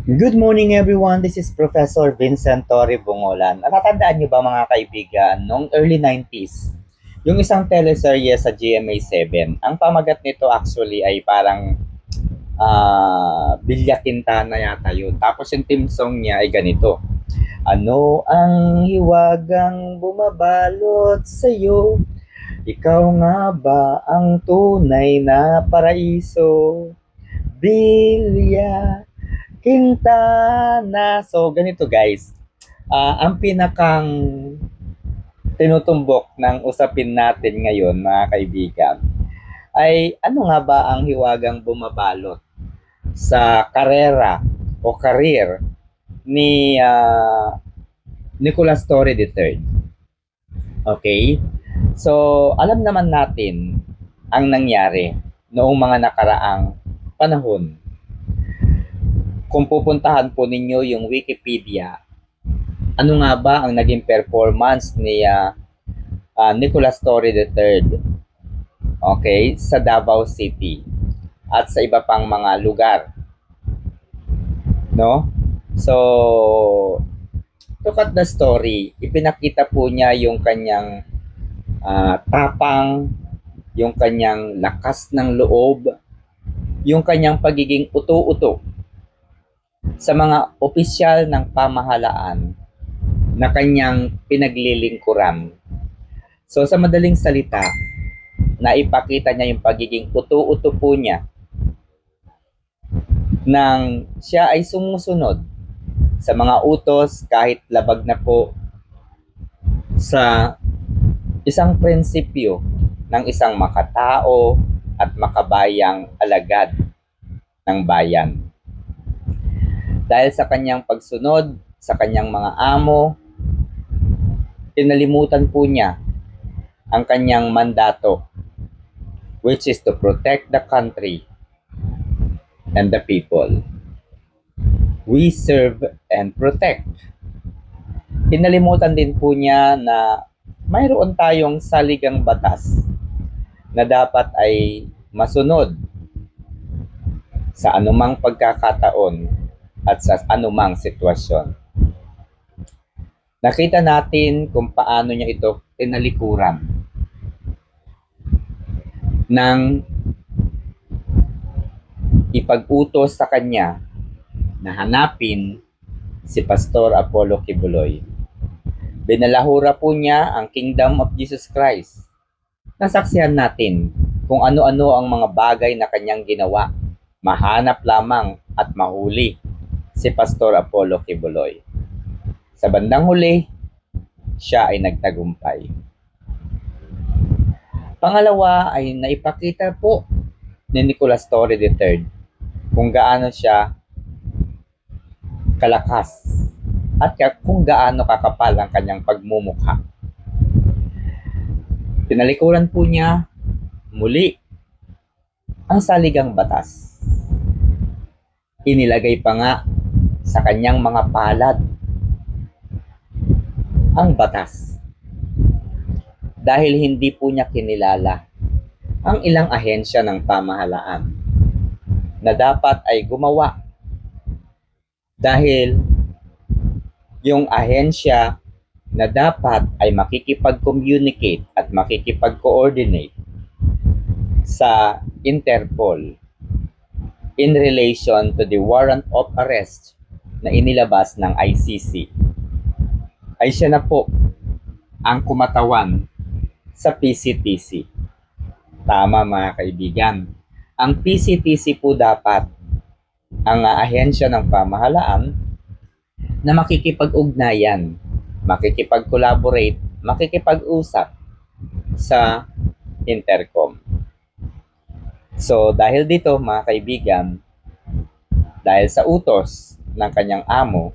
Good morning everyone, this is Professor Vincent Torre Bungolan. Natatandaan niyo ba mga kaibigan, noong early 90s, yung isang teleserye sa GMA7, ang pamagat nito actually ay parang Bilya Quintana yata yun. Tapos yung theme song niya ay ganito. Ano ang hiwagang bumabalot sa'yo? Ikaw nga ba ang tunay na paraiso? Bilya Quintana. So, ganito guys. Ang pinakang tinutumbok ng usapin natin ngayon, mga kaibigan, ay ano nga ba ang hiwagang bumabalot sa karera o career ni Nicolas Torre III. Okay? So, alam naman natin ang nangyari noong mga nakaraang panahon. Kung pupuntahan po ninyo yung Wikipedia, ano nga ba ang naging performance ni Nicolas Torre III, okay, sa Davao City at sa iba pang mga lugar, no? So, to cut the story, ipinakita po niya yung kanyang tapang, yung kanyang lakas ng loob, yung kanyang pagiging uto-uto sa mga opisyal ng pamahalaan na kanyang pinaglilingkuran. So sa madaling salita, naipakita niya yung pagiging uto-uto po niya nang siya ay sumusunod sa mga utos kahit labag na po sa isang prinsipyo ng isang makatao at makabayang alagad ng bayan. Dahil sa kanyang pagsunod sa kanyang mga amo, kinalimutan po niya ang kanyang mandato, which is to protect the country and the people. We serve and protect. Kinalimutan din po niya na mayroon tayong saligang batas na dapat ay masunod sa anumang pagkakataon at sa anumang sitwasyon. Nakita natin kung paano niya ito tinalikuran nang ipag-utos sa kanya na hanapin si Pastor Apollo Kibuloy. Binalahura po niya ang Kingdom of Jesus Christ. Nasaksihan natin kung ano-ano ang mga bagay na kanyang ginawa. Mahanap lamang at mahuli si Pastor Apollo Kibuloy. Sa bandang huli, siya ay nagtagumpay. Pangalawa ay naipakita po ni Nicolas Torre III kung gaano siya kalakas at kung gaano kakapal ang kanyang pagmumukha. Tinalikuran po niya muli ang saligang batas. Inilagay pa nga sa kanyang mga palad ang batas. Dahil hindi po niya kinilala ang ilang ahensya ng pamahalaan na dapat ay gumawa dahil yung ahensya na dapat ay makikipag-communicate at makikipag-coordinate sa Interpol in relation to the warrant of arrest na inilabas ng ICC ay siya na po ang kumatawan sa PCTC. Tama mga kaibigan. Ang PCTC po dapat ang ahensya ng pamahalaan na makikipag-ugnayan, makikipag-collaborate, makikipag-usap sa Intercom. So dahil dito mga kaibigan, dahil sa utos ng kanyang amo,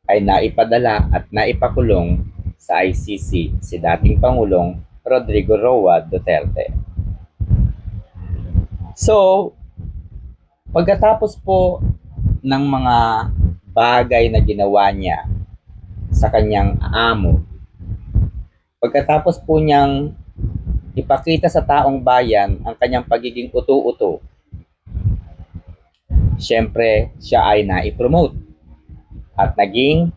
ay naipadala at naipakulong sa ICC si dating Pangulong Rodrigo Roa Duterte. So, pagkatapos po ng mga bagay na ginawa niya sa kanyang amo, pagkatapos po niyang ipakita sa taong bayan ang kanyang pagiging uto-uto, syempre siya ay na-promote at naging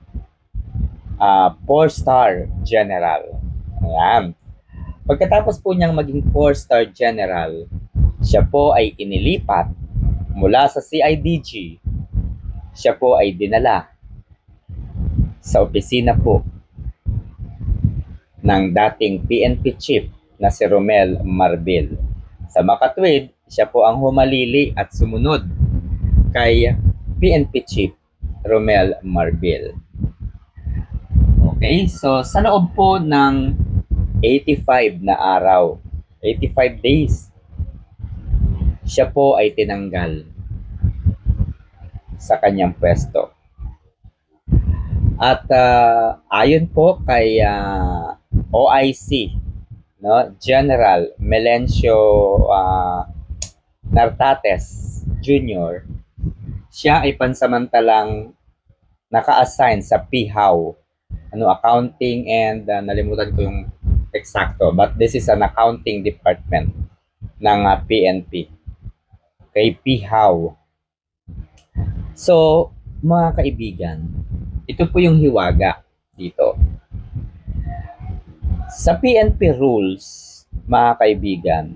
4-star general. Ayan. Pagkatapos po niyang maging 4-star general, siya po ay inilipat mula sa CIDG. Siya po ay dinala sa opisina po ng dating PNP chief na si Romel Marbil. Sa makatwid, siya po ang humalili at sumunod kay PNP chief Romel Marbil. Okay, so sa loob po ng 85 na araw, 85 days, siya po ay tinanggal sa kanyang pwesto. At ayon po kay OIC, no, General Melencio Nartates Jr., siya ay pansamantalang naka-assign sa PHAW, accounting and nalimutan ko yung eksakto, but this is an accounting department ng PNP. Kay PHAW. So, mga kaibigan, ito po yung hiwaga dito. Sa PNP rules, mga kaibigan,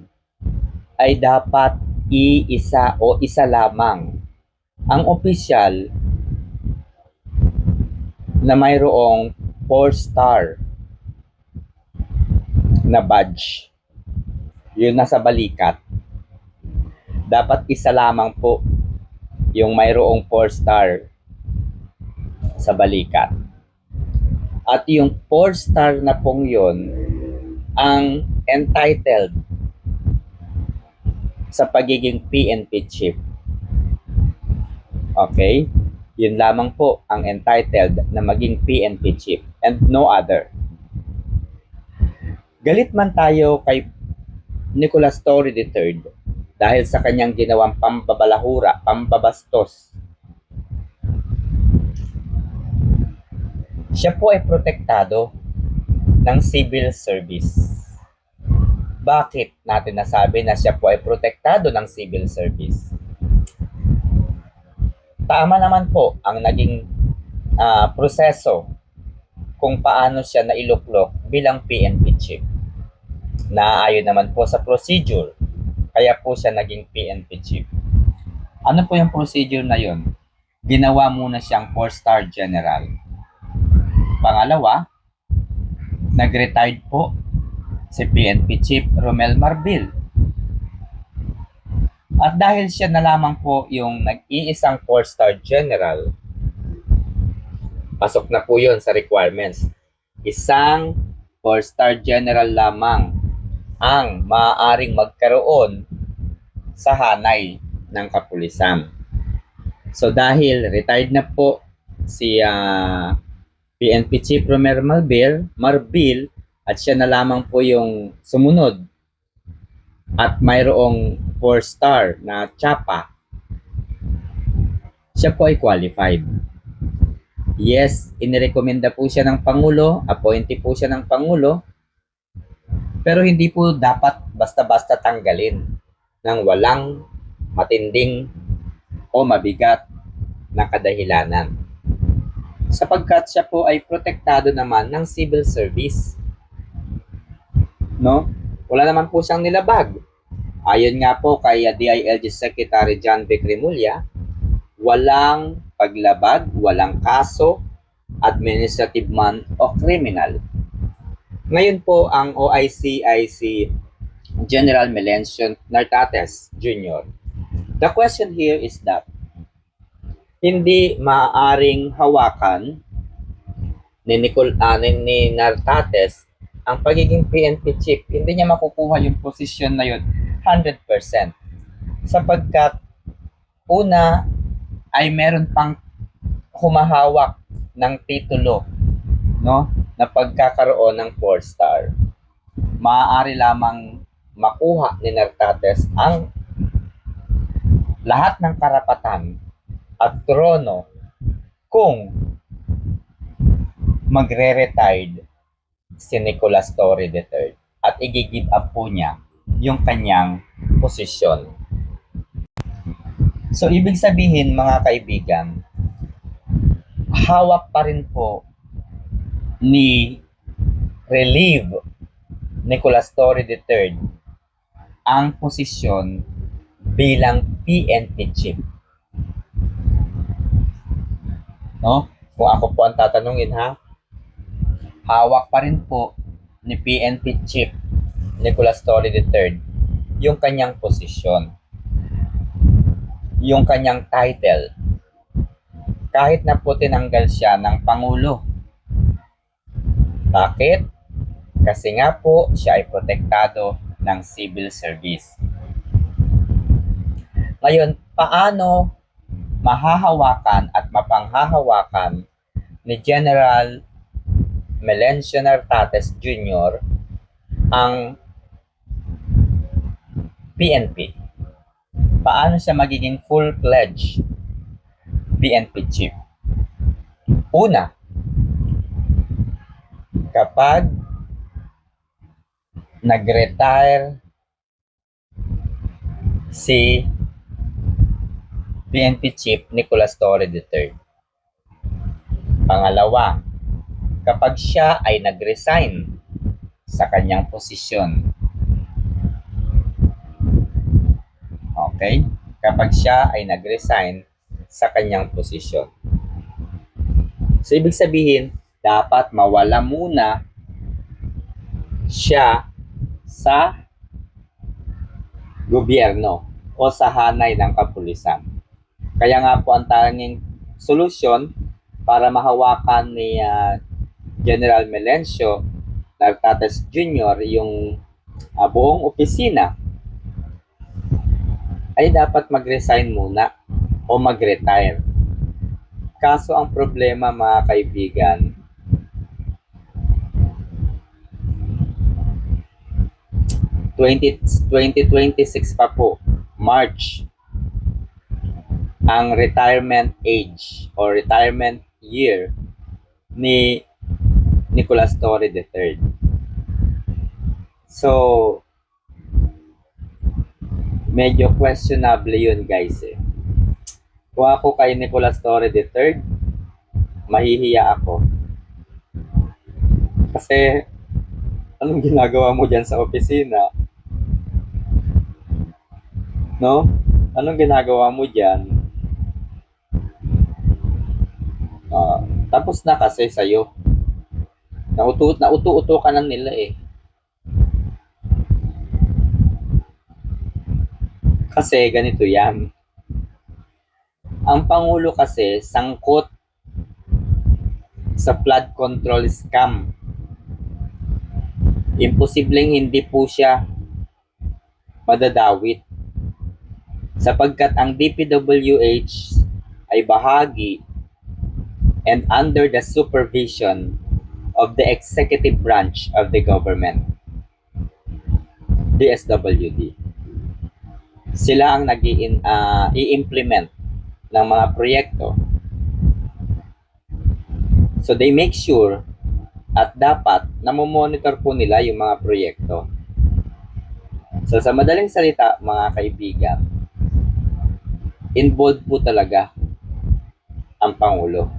ay dapat iisa o isa lamang ang opisyal na mayroong 4-star na badge. Yun nasa balikat. Dapat isa lamang po yung mayroong 4-star sa balikat. At yung 4-star na pong yun ang entitled sa pagiging PNP chief. Okay? Yun lamang po ang entitled na maging PNP chief and no other. Galit man tayo kay Nicolas Torre III dahil sa kanyang ginawang pambabalahura, pambabastos. Siya po ay protektado ng civil service. Bakit natin nasabi na siya po ay protektado ng civil service? Tama naman po ang naging proseso kung paano siya nailuklok bilang PNP chief. Naaayon naman po sa procedure, kaya po siya naging PNP chief. Ano po yung procedure na yun? Ginawa muna siyang 4-star general. Pangalawa, nag-retired po si PNP chief Romel Marbil. At dahil siya na lamang po yung nag-iisang 4-star general, pasok na po yun sa requirements. Isang 4-star general lamang ang maaaring magkaroon sa hanay ng kapulisan. So dahil retired na po si PNP Chief Romel Marbil at siya na lamang po yung sumunod at mayroong 4-star na tsapa, siya po ay qualified. Yes, inirekomenda po siya ng Pangulo, appointee po siya ng Pangulo, pero hindi po dapat basta-basta tanggalin ng walang matinding o mabigat na kadahilanan. Sapagkat siya po ay protektado naman ng civil service. No? Wala naman po siyang nilabag. Ayon nga po kay DILG Secretary John Vic Remulla, walang paglabag, walang kaso, administrative man o criminal. Ngayon po ang OIC ay si General Melencio Nartates Jr. The question here is that hindi maaaring hawakan ni Nartates ang pagiging PNP chief. Hindi niya makukuha yung posisyon na yun 100%. Sapagkat una ay meron pang humahawak ng titulo, no, na pagkakaroon ng 4-star. Maaari lamang makuha ni Nartates ang lahat ng karapatan at trono kung magre-retired si Nicolas Torre III at i-give up po niya yung kanyang posisyon. So, ibig sabihin, mga kaibigan, hawak pa rin po ni Relieve Nicolas Torre III ang posisyon bilang PNP chief. No? Kung ako po ang tatanungin, ha, hawak pa rin po ni PNP chief Nicolas Torre III yung kanyang posisyon, yung kanyang title, kahit na po tinanggal siya ng Pangulo. Bakit? Kasi nga po siya ay protektado ng civil service. Ngayon, paano mahahawakan at mapanghahawakan ni General Melencio Nartates Jr. ang PNP? Paano siya magiging full-fledged PNP chief? Una, kapag nag-retire si PNP chief Nicolas Torre III. Pangalawa, kapag siya ay nag-resign sa kanyang posisyon. Okay? Kapag siya ay nag-resign sa kanyang posisyon. So, ibig sabihin, dapat mawala muna siya sa gobyerno o sa hanay ng kapulisan. Kaya nga po ang tanging solusyon para mahawakan ni General Melencio Nartates Jr. yung buong opisina ay dapat mag-resign muna o mag-retire. Kaso ang problema, mga kaibigan, (2026) pa po, March, ang retirement age or retirement year ni Nicolas Torre III. So, medyo questionable yun, guys. Kung ako kay Nicolas Torre III, mahihiya ako. Kasi, anong ginagawa mo dyan sa opisina? No? Anong ginagawa mo dyan? Tapos na kasi sa'yo. Nauto-uto ka lang nila eh. Kasi ganito yan. Ang Pangulo kasi sangkot sa flood control scam. Imposibleng hindi po siya madadawit. Sapagkat ang DPWH ay bahagi and under the supervision of the executive branch of the government, DSWD. Sila ang i-implement ng mga proyekto. So they make sure at dapat namomonitor po nila yung mga proyekto. So sa madaling salita, mga kaibigan, involved po talaga ang Pangulo.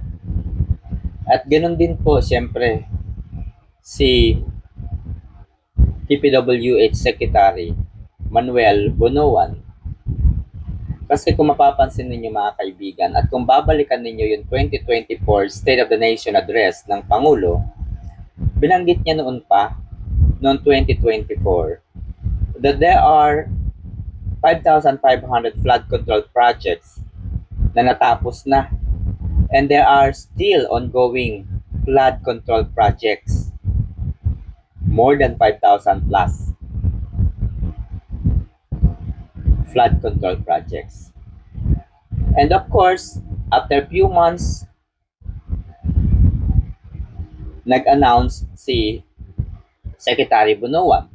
At ganoon din po, siyempre, si DPWH Secretary Manuel Bonoan. Kasi kung mapapansin ninyo, mga kaibigan, at kung babalikan ninyo yung 2024 State of the Nation Address ng Pangulo, binanggit niya noon pa, noong 2024, that there are 5,500 flood control projects na natapos na, and there are still ongoing flood control projects, more than 5,000 plus flood control projects. And of course, after a few months, nag-announce si Secretary Bonoan.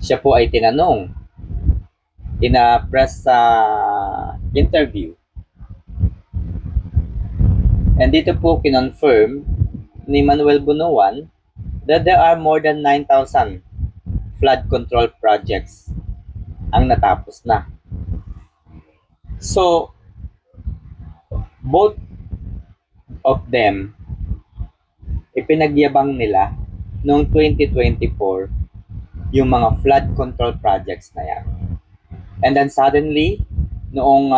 Siya po ay tinanong in a press interview. And dito po kinonfirm ni Manuel Bonoan that there are more than 9,000 flood control projects ang natapos na. So, both of them, ipinagyabang nila noong 2024 yung mga flood control projects na yan. And then suddenly, noong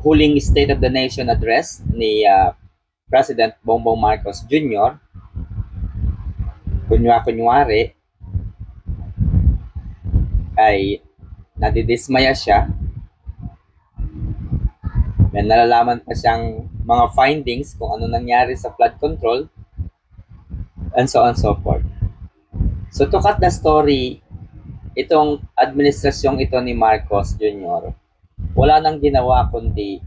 huling State of the Nation address ni President Bongbong Marcos Jr., kunwari ay nadidismaya siya. May nalalaman pa siyang mga findings kung ano nangyari sa flood control and so on and so forth. So to cut the story, itong administrasyong ito ni Marcos Jr., wala nang ginawa kundi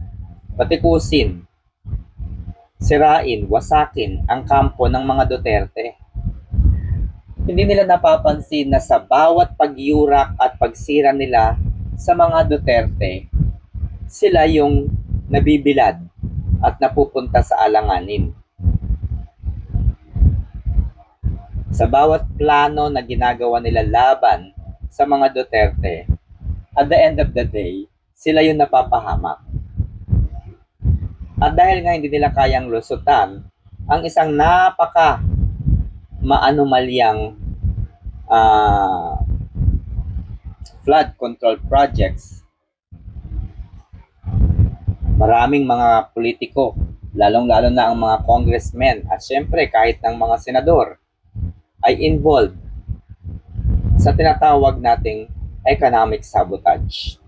patikusin, sirain, wasakin ang kampo ng mga Duterte. Hindi nila napapansin na sa bawat pagyurak at pagsira nila sa mga Duterte, sila yung nabibilad at napupunta sa alanganin. Sa bawat plano na ginagawa nila laban sa mga Duterte, at the end of the day, sila yung napapahamak. At dahil nga hindi nila kayang lusutan ang isang napaka maanumalyang flood control projects, maraming mga politiko, lalong-lalo na ang mga congressmen at syempre kahit ng mga senador, ay involved sa tinatawag nating economic sabotage.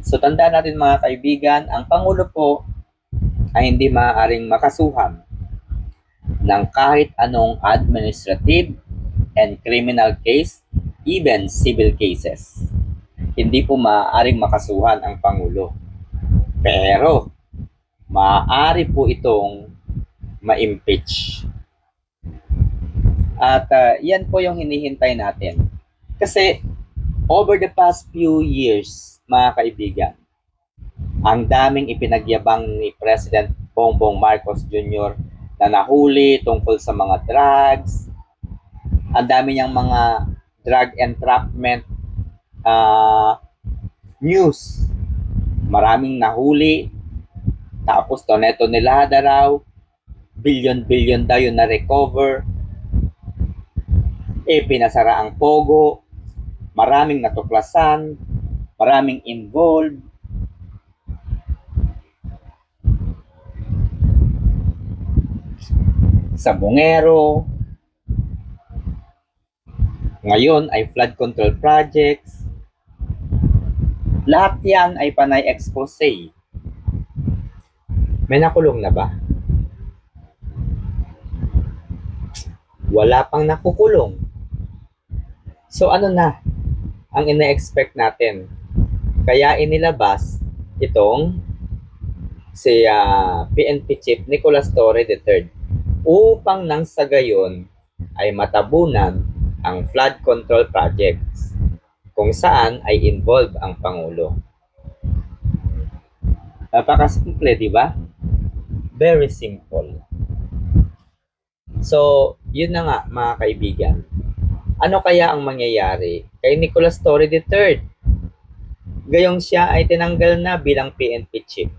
So tandaan natin mga kaibigan, ang Pangulo po ay hindi maaaring makasuhan ng kahit anong administrative and criminal case, even civil cases. Hindi po maaaring makasuhan ang Pangulo. Pero maaari po itong ma-impeach. At yan po yung hinihintay natin. Kasi over the past few years, mga kaibigan, ang daming ipinagyabang ni President Bongbong Marcos Jr. na nahuli tungkol sa mga drugs. Ang dami niyang mga drug entrapment news. Maraming nahuli. Tapos tonelada raw. Billion daw yung na-recover. Pinasara ang pogo, maraming natuklasan, maraming involved. Sa Bungero, ngayon ay flood control projects. Lahat yan ay panay expose. May nakulong na ba? Wala pang nakukulong. So ano na ang ina-expect natin? Kaya inilabas itong si PNP Chief Nicolas Torre III upang nang sa gayon ay matabunan ang flood control projects kung saan ay involved ang Pangulo. Napakasimple, di ba? Very simple. So, yun na nga mga kaibigan. Ano kaya ang mangyayari kay Nicolas Torre III? Gayong siya ay tinanggal na bilang PNP chief.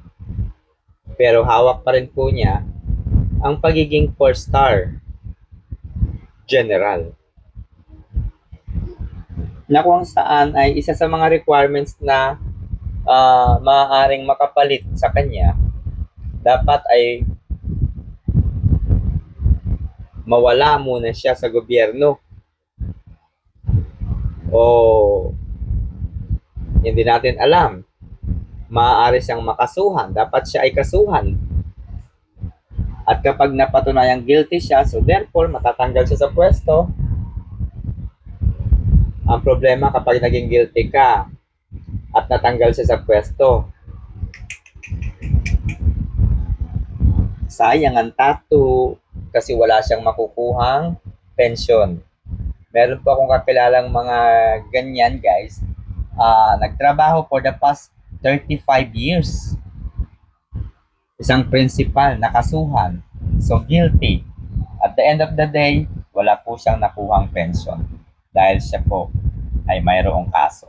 Pero hawak pa rin po niya ang pagiging 4-star general. Na kung saan ay isa sa mga requirements na maaaring makapalit sa kanya, dapat ay mawala muna siya sa gobyerno. O hindi natin alam, maaari siyang makasuhan, dapat siya ay kasuhan. At kapag napatunayang guilty siya, so therefore matatanggal siya sa pwesto. Ang problema kapag naging guilty ka at natanggal siya sa pwesto, sayang ang tattoo kasi wala siyang makukuhang pension. Meron po akong kakilalang mga ganyan guys. Nagtrabaho for the past 35 years. Isang principal, nakasuhan. So guilty. At the end of the day, wala po siyang nakuhang pension. Dahil siya po ay mayroong kaso.